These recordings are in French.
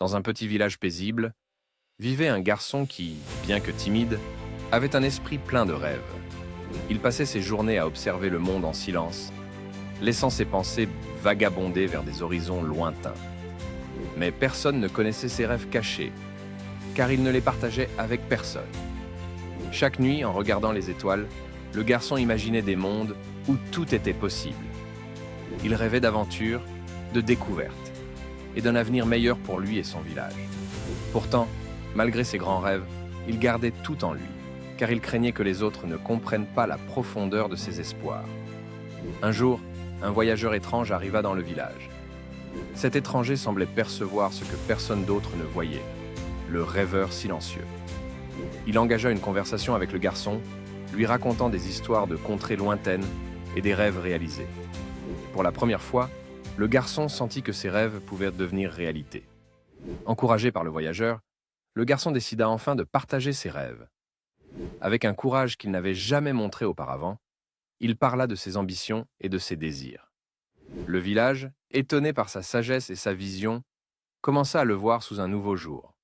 Dans un petit village paisible, vivait un garçon qui, bien que timide, avait un esprit plein de rêves. Il passait ses journées à observer le monde en silence, laissant ses pensées vagabonder vers des horizons lointains. Mais personne ne connaissait ses rêves cachés, car il ne les partageait avec personne. Chaque nuit, en regardant les étoiles, le garçon imaginait des mondes où tout était possible. Il rêvait d'aventures, de découvertes et d'un avenir meilleur pour lui et son village. Pourtant, malgré ses grands rêves, il gardait tout en lui, car il craignait que les autres ne comprennent pas la profondeur de ses espoirs. Un jour, un voyageur étrange arriva dans le village. Cet étranger semblait percevoir ce que personne d'autre ne voyait, le rêveur silencieux. Il engagea une conversation avec le garçon, lui racontant des histoires de contrées lointaines et des rêves réalisés. Pour la première fois, le garçon sentit que ses rêves pouvaient devenir réalité. Encouragé par le voyageur, le garçon décida enfin de partager ses rêves. Avec un courage qu'il n'avait jamais montré auparavant, il parla de ses ambitions et de ses désirs. Le village, étonné par sa sagesse et sa vision, commença à le voir sous un nouveau jour.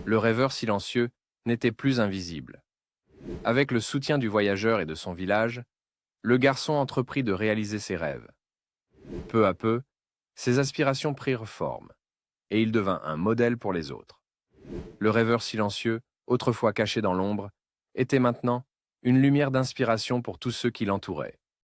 Le rêveur silencieux n'était plus invisible. Avec le soutien du voyageur et de son village, le garçon entreprit de réaliser ses rêves. Peu à peu, ses aspirations prirent forme, et il devint un modèle pour les autres. Le rêveur silencieux, autrefois caché dans l'ombre, était maintenant une lumière d'inspiration pour tous ceux qui l'entouraient.